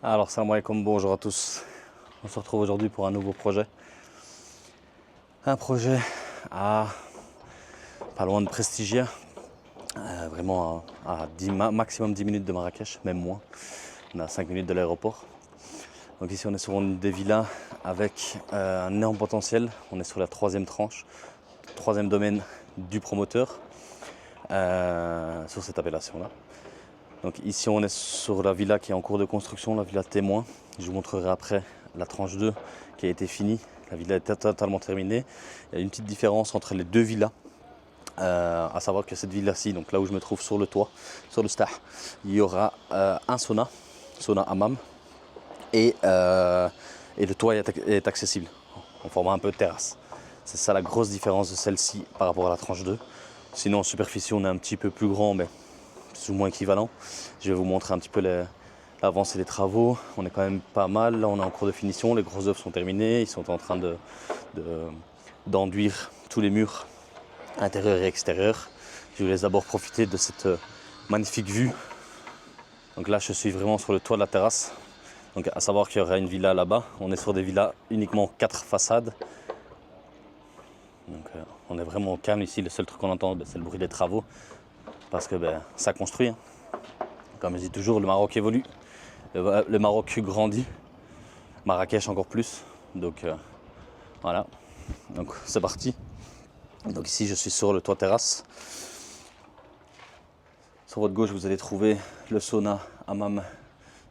Alors, salam alaikum, bonjour à tous. On se retrouve aujourd'hui pour un nouveau projet. Un projet à pas loin de Prestigia, vraiment à maximum 10 minutes de Marrakech, même moins. On est à 5 minutes de l'aéroport. Donc ici on est sur une des villas avec un énorme potentiel. On est sur la troisième tranche, troisième domaine du promoteur sur cette appellation-là. Donc ici on est sur la villa qui est en cours de construction, la villa témoin. Je vous montrerai après la tranche 2 qui a été finie. La villa est totalement terminée. Il y a une petite différence entre les deux villas. À savoir que cette villa-ci, donc là où je me trouve sur le toit, sur le stah, il y aura un sauna hammam et le toit est accessible en format un peu de terrasse. C'est ça la grosse différence de celle-ci par rapport à la tranche 2. Sinon en superficie on est un petit peu plus grand mais plus ou moins équivalent. Je vais vous montrer un petit peu l'avancée des travaux. On est quand même pas mal, là on est en cours de finition, les grosses œuvres sont terminées, ils sont en train d'enduire tous les murs intérieur et extérieur. Je vous laisse d'abord profiter de cette magnifique vue. Donc là je suis vraiment sur le toit de la terrasse. Donc à savoir qu'il y aura une villa là-bas. On est sur des villas uniquement 4 façades. Donc on est vraiment au calme ici. Le seul truc qu'on entend c'est le bruit des travaux. Parce que ça construit. Hein. Comme je dis toujours, le Maroc évolue. Le Maroc grandit. Marrakech encore plus. Donc voilà. Donc c'est parti. Donc ici je suis sur le toit terrasse. Sur votre gauche vous allez trouver le sauna hammam,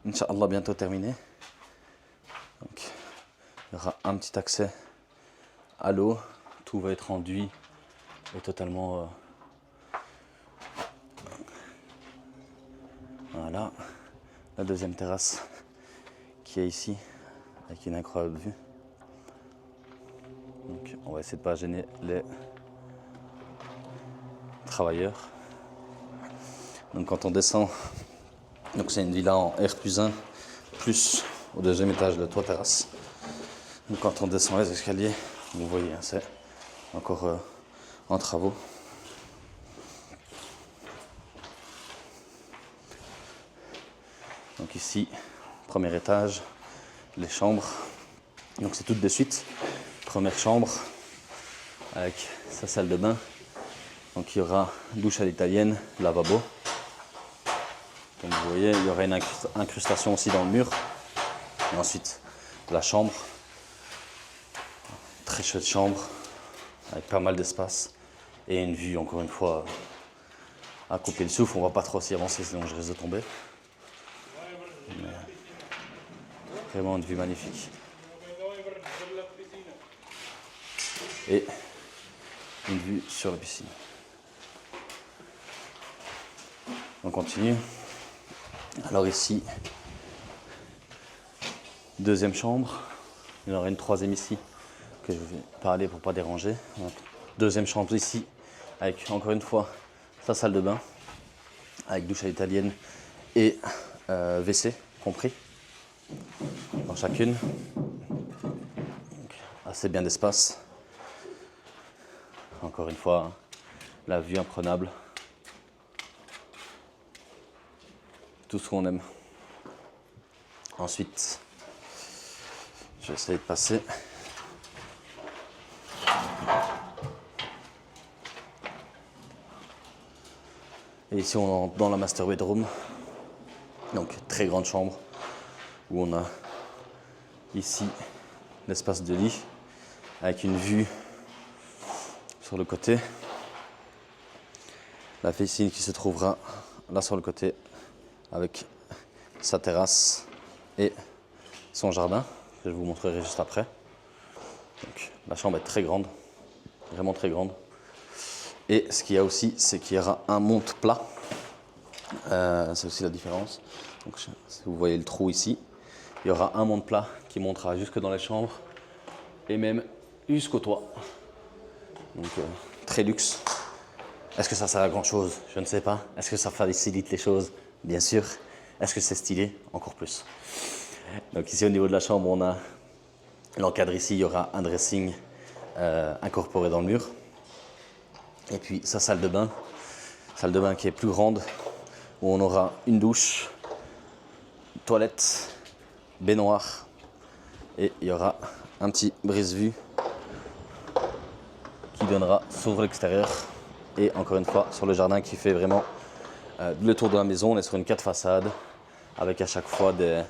Inch'Allah bientôt terminé. Donc, il y aura un petit accès à l'eau, tout va être enduit et totalement voilà. La deuxième terrasse qui est ici avec une incroyable vue. Donc on va essayer de ne pas gêner les travailleurs. Donc quand on descend, donc c'est une villa en R+1 plus au deuxième étage le toit terrasse. Donc quand on descend les escaliers, vous voyez, hein, c'est encore en travaux. Donc ici, premier étage, les chambres. Donc c'est toutes de suite. Première chambre avec sa salle de bain. Donc il y aura douche à l'italienne, lavabo. Comme vous voyez, il y aura une incrustation aussi dans le mur. Et ensuite, la chambre. Très chouette chambre, avec pas mal d'espace. Et une vue, encore une fois, à couper le souffle. On va pas trop s'y avancer, sinon je risque de tomber. Mais vraiment une vue magnifique. Et une vue sur la piscine. On continue. Alors ici, deuxième chambre. Il y en aura une troisième ici que je vais parler pour pas déranger. Donc, deuxième chambre ici avec encore une fois sa salle de bain avec douche à l'italienne et WC compris dans chacune. Donc, assez bien d'espace. Encore une fois, la vue imprenable. Tout ce qu'on aime. Ensuite, je vais essayer de passer. Et ici, on entre dans la master bedroom. Donc, très grande chambre où on a ici l'espace de lit avec une vue sur le côté. La piscine qui se trouvera là sur le côté avec sa terrasse et son jardin, que je vous montrerai juste après. Donc, la chambre est très grande, vraiment très grande. Et ce qu'il y a aussi, c'est qu'il y aura un monte-plat. C'est aussi la différence. Donc, si vous voyez le trou ici, il y aura un monte-plat qui montera jusque dans les chambres et même jusqu'au toit. Donc, très luxe. Est-ce que ça sert à grand chose? Je ne sais pas. Est-ce que ça facilite les choses? Bien sûr. Est-ce que c'est stylé? Encore plus. Donc ici au niveau de la chambre, on a l'encadre ici, il y aura un dressing incorporé dans le mur. Et puis sa salle de bain qui est plus grande, où on aura une douche, toilette baignoire et il y aura un petit brise-vue qui donnera sur l'extérieur et encore une fois sur le jardin qui fait vraiment le tour de la maison. On est sur une 4 façades avec à chaque fois des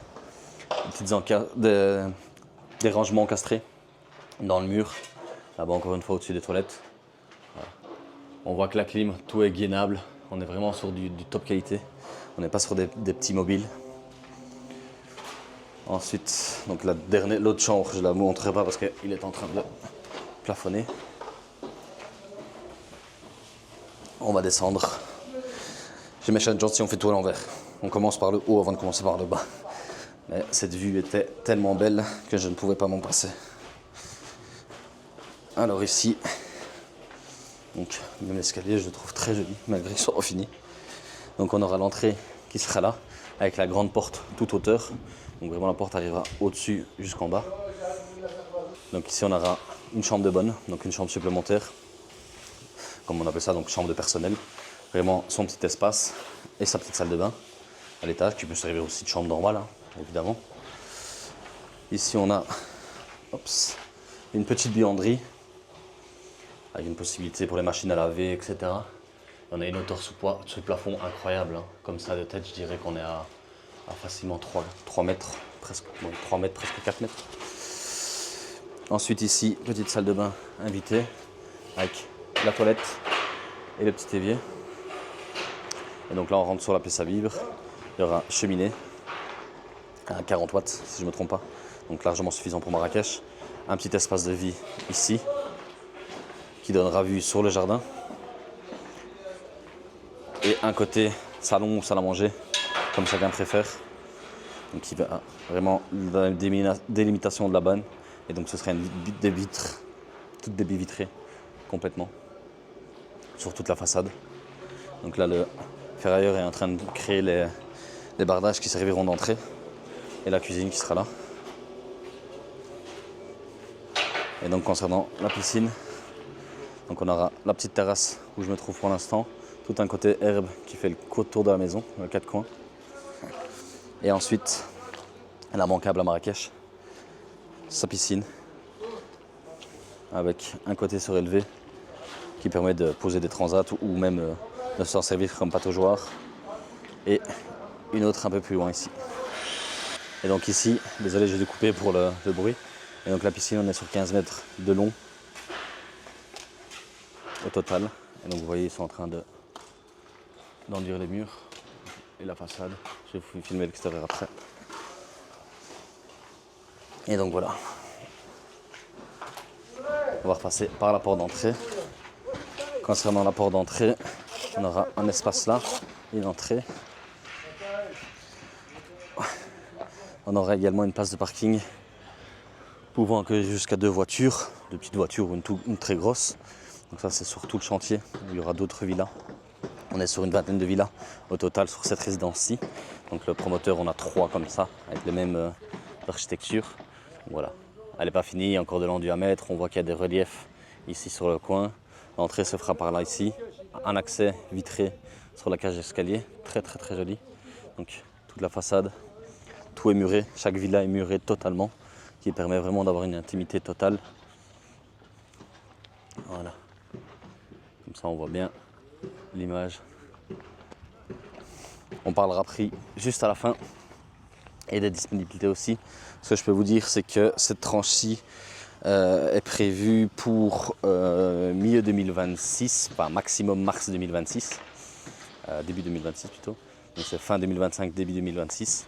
rangements encastrés dans le mur. Là-bas encore une fois au-dessus des toilettes. Voilà. On voit que la clim, tout est gainable. On est vraiment sur du top qualité. On n'est pas sur des petits mobiles. Ensuite, donc l'autre chambre, je ne la montrerai pas parce qu'il est en train de plafonner. On va descendre. J'ai mes chaînes si on fait tout à l'envers. On commence par le haut avant de commencer par le bas. Mais cette vue était tellement belle que je ne pouvais pas m'en passer. Alors ici, donc même l'escalier je le trouve très joli malgré qu'il soit fini. Donc on aura l'entrée qui sera là avec la grande porte toute hauteur. Donc vraiment la porte arrivera au-dessus jusqu'en bas. Donc ici on aura une chambre de bonne, donc une chambre supplémentaire. Comme on appelle ça, donc chambre de personnel. Vraiment son petit espace et sa petite salle de bain à l'étage qui peut servir aussi de chambre normale, hein, évidemment. Ici on a une petite buanderie avec une possibilité pour les machines à laver, etc. On a une hauteur sous plafond incroyable, hein. Comme ça de tête je dirais qu'on est à facilement 3 mètres, presque 3 mètres, presque 4 mètres. Ensuite ici, petite salle de bain invitée avec la toilette et le petit évier. Et donc là on rentre sur la pièce à vivre. Il y aura cheminée à 40 watts si je ne me trompe pas. Donc largement suffisant pour Marrakech. Un petit espace de vie ici qui donnera vue sur le jardin. Et un côté salon ou salle à manger, comme chacun préfère. Donc il va vraiment la délimitation de la bonne. Et donc ce serait des vitres, toutes des baies vitrées complètement sur toute la façade. Donc là le ferrailleur est en train de créer les bardages qui serviront d'entrée. Et la cuisine qui sera là. Et donc concernant la piscine, donc on aura la petite terrasse où je me trouve pour l'instant. Tout un côté herbe qui fait le tour de la maison, les 4 coins. Et ensuite, l'immanquable à Marrakech, sa piscine, avec un côté surélevé qui permet de poser des transats ou même de s'en servir comme pataugeoire. Et une autre un peu plus loin ici. Et donc ici, désolé j'ai dû couper pour le bruit. Et donc la piscine, on est sur 15 mètres de long au total. Et donc vous voyez, ils sont en train d'enduire les murs et la façade. Je vais vous filmer l'extérieur après. Et donc voilà. On va repasser par la porte d'entrée. Concernant la porte d'entrée, on aura un espace là, une entrée. On aura également une place de parking pouvant accueillir jusqu'à 2 voitures, 2 petites voitures ou une très grosse. Donc ça c'est sur tout le chantier où il y aura d'autres villas. On est sur une vingtaine de villas au total sur cette résidence-ci. Donc le promoteur, on a 3 comme ça, avec les mêmes architectures. Voilà, elle n'est pas finie, il y a encore de l'enduit à mettre. On voit qu'il y a des reliefs ici sur le coin. L'entrée se fera par là ici. Un accès vitré sur la cage d'escalier, très très très joli. Donc toute la façade, tout est muré, chaque villa est murée totalement, qui permet vraiment d'avoir une intimité totale. Voilà, comme ça on voit bien l'image. On parlera prix juste à la fin et des disponibilités aussi. Ce que je peux vous dire, c'est que cette tranche-ci est prévue pour milieu 2026, enfin maximum mars 2026, début 2026 plutôt. Donc c'est fin 2025, début 2026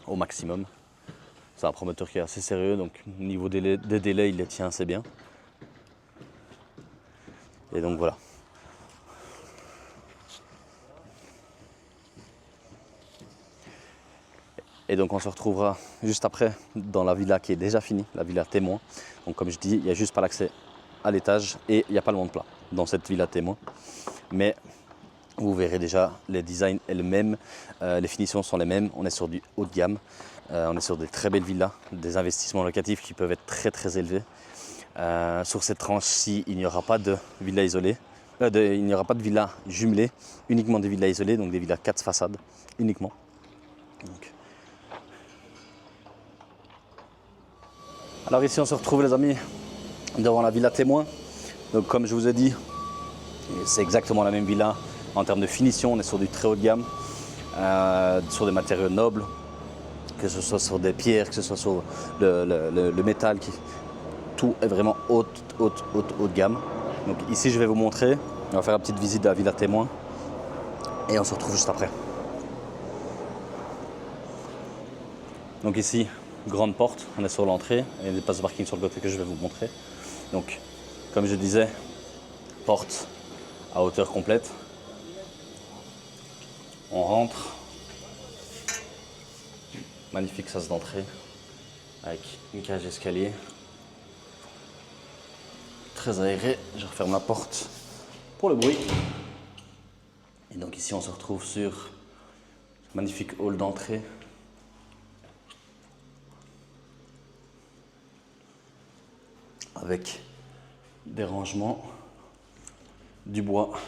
au maximum. C'est un promoteur qui est assez sérieux, donc au niveau des délais, il les tient assez bien. Et donc voilà. Et donc on se retrouvera juste après dans la villa qui est déjà finie, la villa témoin. Donc comme je dis, il n'y a juste pas l'accès à l'étage et il n'y a pas le monde plat dans cette villa témoin. Mais vous verrez déjà, les designs est le même, les finitions sont les mêmes. On est sur du haut de gamme, on est sur des très belles villas, des investissements locatifs qui peuvent être très très élevés. Sur cette tranche-ci, il n'y aura pas de villa isolée, il n'y aura pas de villa jumelée, uniquement des villas isolées, donc des villas 4 façades uniquement. Donc, Alors ici on se retrouve les amis devant la villa témoin. Donc comme je vous ai dit, c'est exactement la même villa en termes de finition. On est sur du très haut de gamme, sur des matériaux nobles, que ce soit sur des pierres, que ce soit sur le métal, tout est vraiment haut de gamme. Donc ici je vais vous montrer, on va faire une petite visite de la villa témoin et on se retrouve juste après. Donc ici, grande porte, on est sur l'entrée, il y a des places de parking sur le côté que je vais vous montrer. Donc comme je disais, porte à hauteur complète. On rentre, magnifique sas d'entrée avec une cage d'escalier, très aéré. Je referme la porte pour le bruit. Et donc ici on se retrouve sur magnifique hall d'entrée. Avec des rangements, du bois.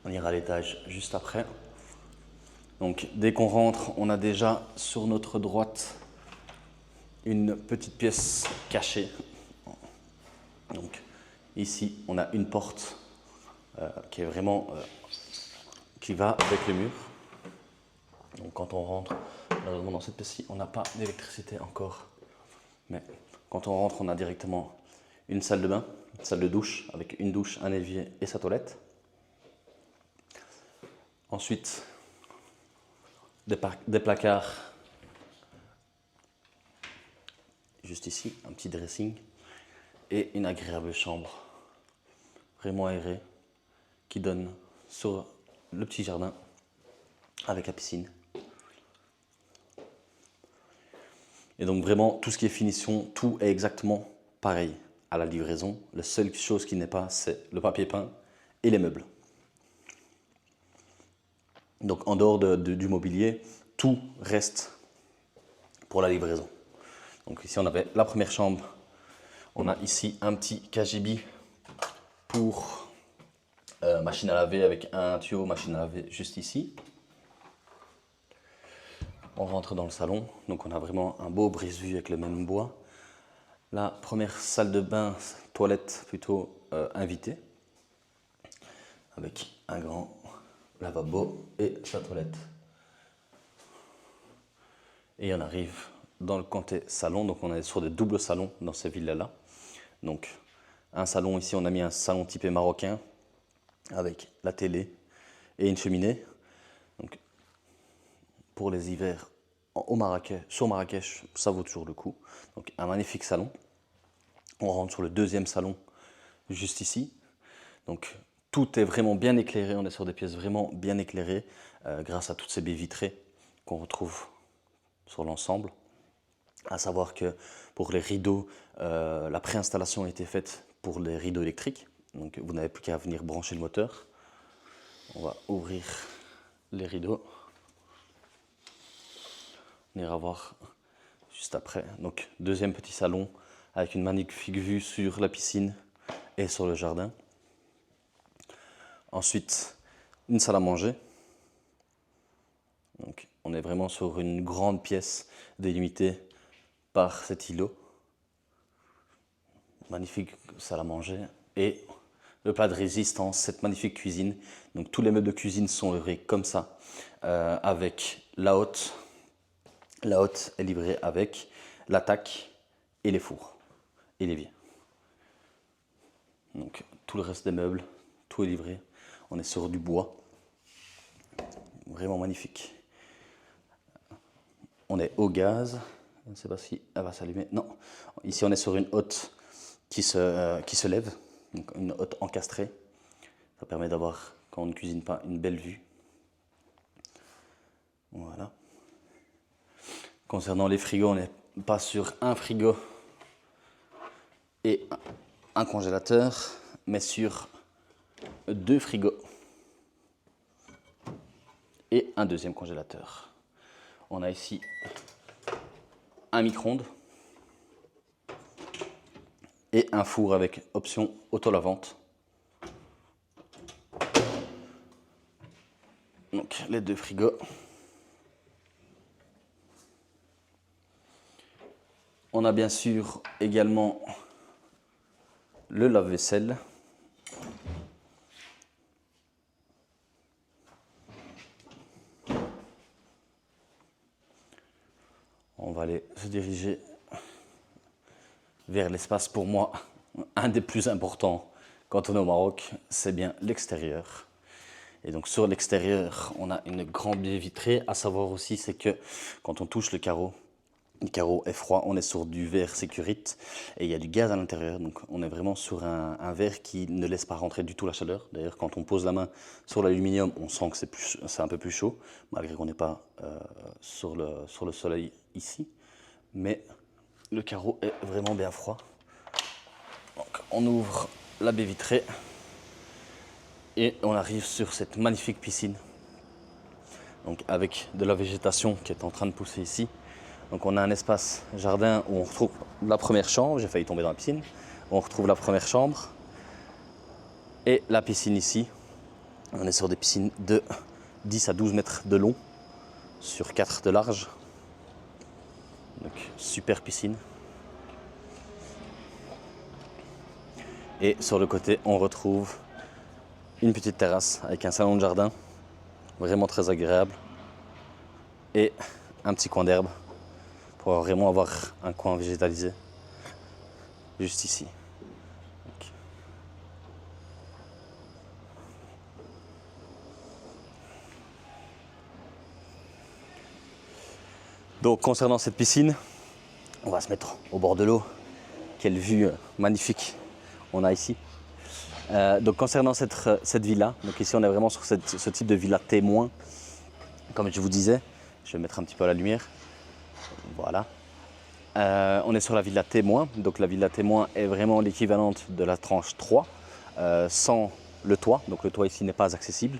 On ira à l'étage juste après. Donc dès qu'on rentre, on a déjà sur notre droite une petite pièce cachée. Donc ici, on a une porte qui est vraiment qui va avec le mur. Donc quand on rentre, malheureusement dans cette pièce-ci, on n'a pas d'électricité encore. Mais quand on rentre, on a directement une salle de bain, une salle de douche avec une douche, un évier et sa toilette. Ensuite, des placards, juste ici, un petit dressing et une agréable chambre, vraiment aérée, qui donne sur le petit jardin avec la piscine. Et donc vraiment, tout ce qui est finition, tout est exactement pareil à la livraison. La seule chose qui n'est pas, c'est le papier peint et les meubles. Donc en dehors du mobilier, tout reste pour la livraison. Donc ici on avait la première chambre. On a ici un petit KGB pour machine à laver avec un tuyau machine à laver juste ici. On rentre dans le salon, donc on a vraiment un beau brise-vue avec le même bois. La première salle de bain, toilette plutôt invitée, avec un grand lavabo et sa toilette. Et on arrive dans le côté salon, donc on est sur des doubles salons dans ces villas-là. Donc un salon ici, on a mis un salon typé marocain avec la télé et une cheminée. Donc pour les hivers au Marrakech, sur Marrakech, ça vaut toujours le coup. Donc un magnifique salon. On rentre sur le deuxième salon juste ici. Donc tout est vraiment bien éclairé, on est sur des pièces vraiment bien éclairées grâce à toutes ces baies vitrées qu'on retrouve sur l'ensemble. À savoir que pour les rideaux, la préinstallation a été faite pour les rideaux électriques. Donc vous n'avez plus qu'à venir brancher le moteur. On va ouvrir les rideaux. On ira voir juste après. Donc deuxième petit salon avec une magnifique vue sur la piscine et sur le jardin. Ensuite, une salle à manger. Donc on est vraiment sur une grande pièce délimitée par cet îlot. Magnifique salle à manger et le plat de résistance, cette magnifique cuisine. Donc tous les meubles de cuisine sont livrés comme ça, avec la hotte. La hotte est livrée avec l'attaque et les fours et l'évier. Donc tout le reste des meubles, tout est livré. On est sur du bois, vraiment magnifique. On est au gaz, je ne sais pas si elle va s'allumer. Non, ici on est sur une hotte qui se lève, donc une hotte encastrée. Ça permet d'avoir, quand on ne cuisine pas, une belle vue. Voilà. Concernant les frigos, on n'est pas sur un frigo et un congélateur, mais sur deux frigos et un deuxième congélateur. On a ici un micro-ondes et un four avec option auto-lavante. Donc les deux frigos. On a bien sûr également le lave-vaisselle. On va aller se diriger vers l'espace, pour moi, un des plus importants quand on est au Maroc, c'est bien l'extérieur. Et donc sur l'extérieur, on a une grande baie vitrée. À savoir aussi, c'est que quand on touche le carreau est froid, on est sur du verre sécurite et il y a du gaz à l'intérieur. Donc on est vraiment sur un verre qui ne laisse pas rentrer du tout la chaleur. D'ailleurs, quand on pose la main sur l'aluminium, on sent que c'est un peu plus chaud, malgré qu'on n'est pas sur le soleil ici. Mais le carreau est vraiment bien froid. Donc on ouvre la baie vitrée et on arrive sur cette magnifique piscine. Donc avec de la végétation qui est en train de pousser ici. Donc on a un espace jardin où on retrouve la première chambre, j'ai failli tomber dans la piscine. On retrouve la première chambre et la piscine ici. On est sur des piscines de 10 à 12 mètres de long sur 4 de large. Donc super piscine. Et sur le côté, on retrouve une petite terrasse avec un salon de jardin, vraiment très agréable. Et un petit coin d'herbe pour vraiment avoir un coin végétalisé juste ici. Donc concernant cette piscine, on va se mettre au bord de l'eau. Quelle vue magnifique on a ici. Donc concernant cette villa, donc ici on est vraiment sur ce type de villa témoin. Comme je vous disais, je vais mettre un petit peu à la lumière. Voilà. On est sur la villa témoin. Donc la villa témoin est vraiment l'équivalente de la tranche 3, sans le toit. Donc le toit ici n'est pas accessible.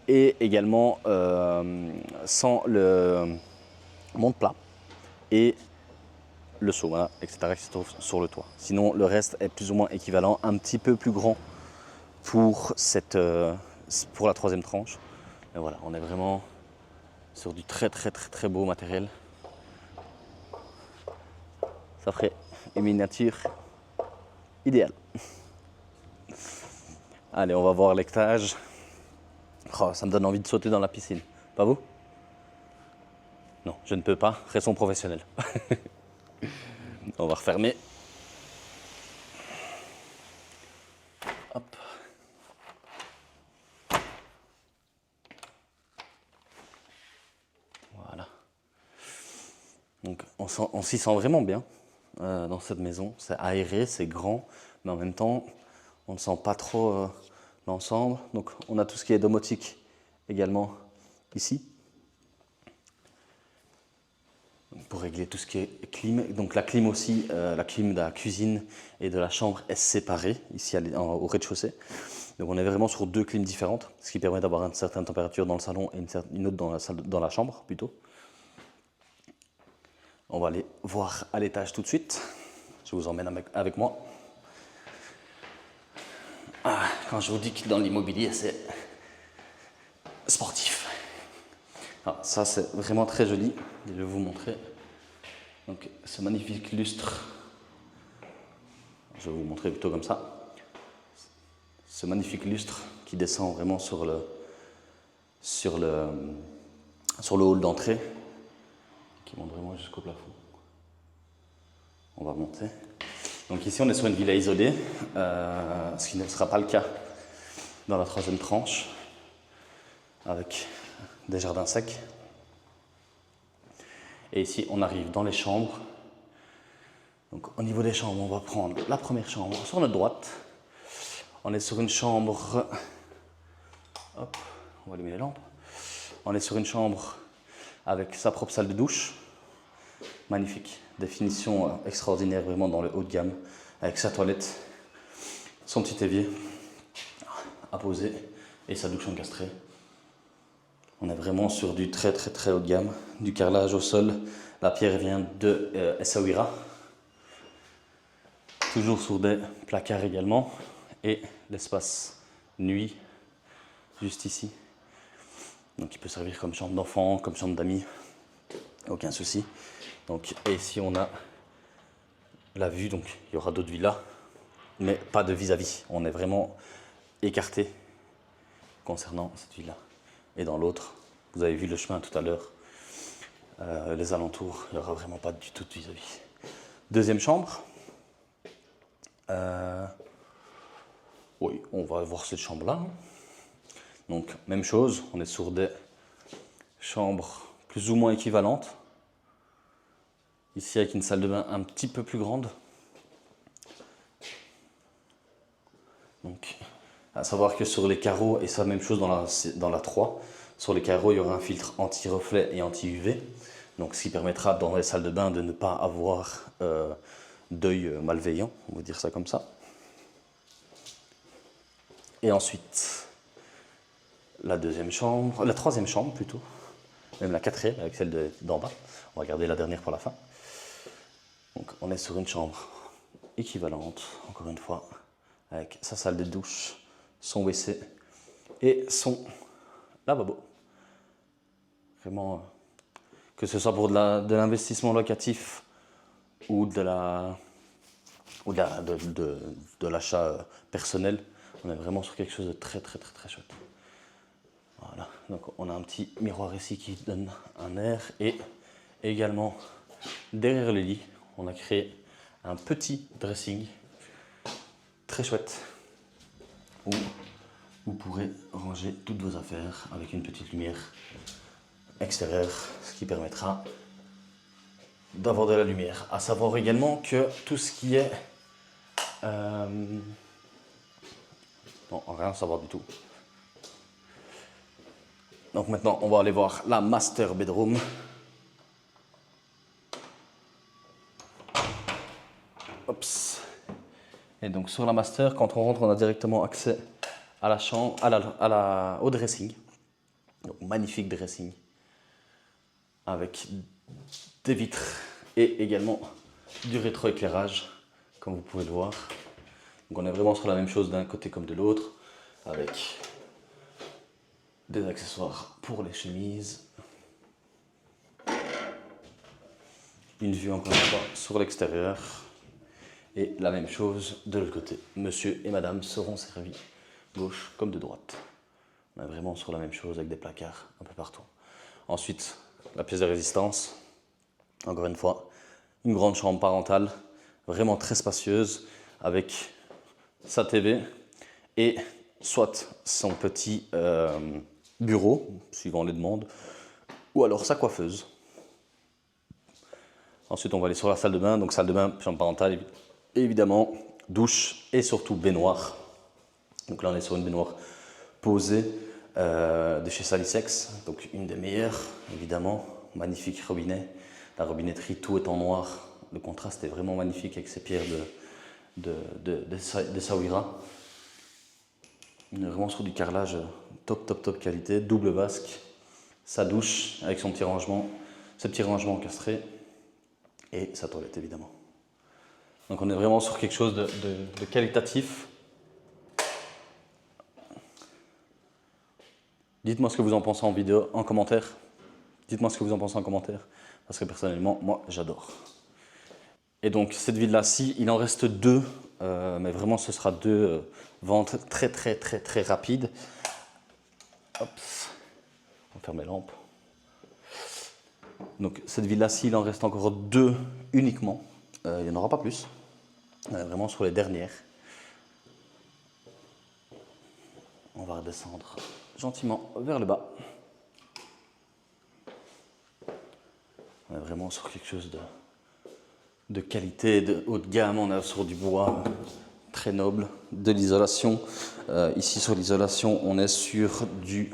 Et également sans le monte-plat et le seau, voilà, etc., qui se trouve sur le toit. Sinon, le reste est plus ou moins équivalent, un petit peu plus grand pour la troisième tranche. Et voilà, on est vraiment sur du très beau matériel. Ça ferait une miniature idéale. Allez, on va voir l'étage. Oh, ça me donne envie de sauter dans la piscine. Pas vous? Non, je ne peux pas. Restons professionnels. On va refermer. Hop. Voilà. Donc on s'y sent vraiment bien dans cette maison. C'est aéré, c'est grand, mais en même temps, on ne sent pas trop l'ensemble. Donc on a tout ce qui est domotique également ici. Pour régler tout ce qui est clim. Donc la clim aussi, la clim de la cuisine et de la chambre est séparée ici au rez-de-chaussée. Donc on est vraiment sur deux clims différentes, ce qui permet d'avoir une certaine température dans le salon et une autre dans la chambre plutôt. On va aller voir à l'étage tout de suite. Je vous emmène avec moi. Quand je vous dis que dans l'immobilier, c'est sportif. Alors, ça, c'est vraiment très joli. Je vais vous montrer. Donc, ce magnifique lustre. Je vais vous montrer plutôt comme ça. Ce magnifique lustre qui descend vraiment sur le hall d'entrée, qui monte vraiment jusqu'au plafond. On va monter. Donc ici, on est sur une villa isolée, ce qui ne sera pas le cas dans la troisième tranche, avec des jardins secs. Et ici, on arrive dans les chambres. Donc au niveau des chambres, on va prendre la première chambre sur notre droite. On est sur une chambre... Hop, on va allumer les lampes. On est sur une chambre avec sa propre salle de douche. Magnifique, définition extraordinaire, vraiment dans le haut de gamme, avec sa toilette, son petit évier à poser et sa douche encastrée. On est vraiment sur du très haut de gamme, du carrelage au sol. La pierre vient de Essaouira, toujours sur des placards également, et l'espace nuit juste ici. Donc il peut servir comme chambre d'enfant, comme chambre d'amis, aucun souci. Donc, et ici on a la vue, donc il y aura d'autres villas, mais pas de vis-à-vis. On est vraiment écarté concernant cette villa. Et dans l'autre, vous avez vu le chemin tout à l'heure, les alentours, il n'y aura vraiment pas du tout de vis-à-vis. Deuxième chambre. Oui, on va voir cette chambre-là. Donc, même chose, on est sur des chambres plus ou moins équivalentes. Ici, avec une salle de bain un petit peu plus grande. Donc, à savoir que sur les carreaux, et ça même chose dans la 3, sur les carreaux, il y aura un filtre anti-reflet et anti-UV. Donc, ce qui permettra dans les salles de bain de ne pas avoir d'œil malveillant, on va dire ça comme ça. Et ensuite, la deuxième chambre, la troisième chambre plutôt, même la quatrième avec celle d'en bas. On va garder la dernière pour la fin. Donc, on est sur une chambre équivalente, encore une fois, avec sa salle de douche, son WC et son lavabo. Vraiment, que ce soit pour de l'investissement locatif ou de l'achat personnel, on est vraiment sur quelque chose de très chouette. Voilà, donc on a un petit miroir ici qui donne un air et également derrière le lit, on a créé un petit dressing très chouette où vous pourrez ranger toutes vos affaires avec une petite lumière extérieure, ce qui permettra d'avoir de la lumière. À savoir également que tout ce qui est... non, rien à savoir du tout. Donc maintenant, on va aller voir la master bedroom. Oups. Et donc sur la master, quand on rentre, on a directement accès à la chambre, au dressing. Donc magnifique dressing avec des vitres et également du rétroéclairage, comme vous pouvez le voir. Donc on est vraiment sur la même chose d'un côté comme de l'autre, avec des accessoires pour les chemises. Une vue encore une fois sur l'extérieur. Et la même chose de l'autre côté. Monsieur et madame seront servis gauche comme de droite. On est vraiment sur la même chose avec des placards un peu partout. Ensuite, la pièce de résistance. Encore une fois, une grande chambre parentale, vraiment très spacieuse, avec sa TV et soit son petit bureau, suivant les demandes, ou alors sa coiffeuse. Ensuite, on va aller sur la salle de bain. Donc, salle de bain, chambre parentale, évidemment, douche et surtout baignoire. Donc là, on est sur une baignoire posée de chez Salisex, donc une des meilleures, évidemment. Magnifique robinet. La robinetterie, tout est en noir. Le contraste est vraiment magnifique avec ces pierres de Saouira. On est vraiment sur du carrelage top qualité, double vasque. Sa douche avec son petit rangement, ses petits rangements encastrés et sa toilette évidemment. Donc on est vraiment sur quelque chose de qualitatif. Dites-moi ce que vous en pensez en vidéo, en commentaire. Dites-moi ce que vous en pensez en commentaire, parce que personnellement, moi, j'adore. Et donc, cette villa-ci, il en reste deux, mais vraiment, ce sera deux ventes très rapides. Hop, on ferme les lampes. Donc, cette villa-ci, il en reste encore deux uniquement. Il n'y en aura pas plus. On est vraiment sur les dernières. On va redescendre gentiment vers le bas. On est vraiment sur quelque chose de qualité, de haut de gamme. On est sur du bois très noble, de l'isolation. Ici sur l'isolation, on est sur du...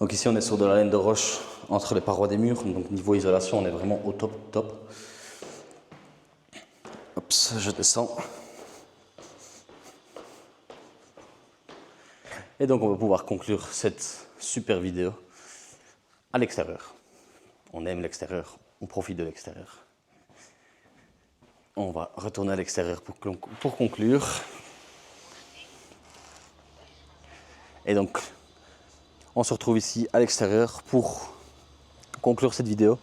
Donc ici on est sur de la laine de roche entre les parois des murs. Donc niveau isolation, on est vraiment au top. Hop, je descends. Et donc on va pouvoir conclure cette super vidéo à l'extérieur. On aime l'extérieur, on profite de l'extérieur. On va retourner à l'extérieur pour conclure. Et donc, on se retrouve ici à l'extérieur pour conclure cette vidéo.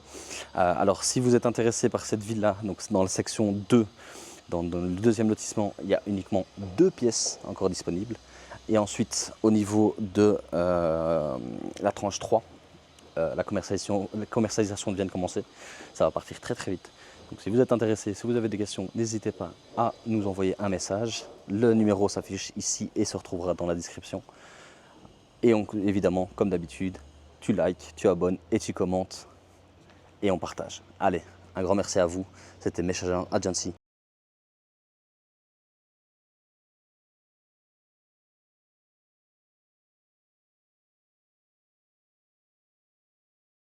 Alors si vous êtes intéressé par cette ville-là, donc dans la section 2, dans le deuxième lotissement, il y a uniquement 2 pièces encore disponibles. Et ensuite, au niveau de la tranche 3, la commercialisation vient de commencer. Ça va partir très très vite. Donc si vous êtes intéressé, si vous avez des questions, n'hésitez pas à nous envoyer un message. Le numéro s'affiche ici et se retrouvera dans la description. Et évidemment, comme d'habitude, tu likes, tu abonnes et tu commentes. Et on partage. Allez, un grand merci à vous. C'était Mechajan Agency.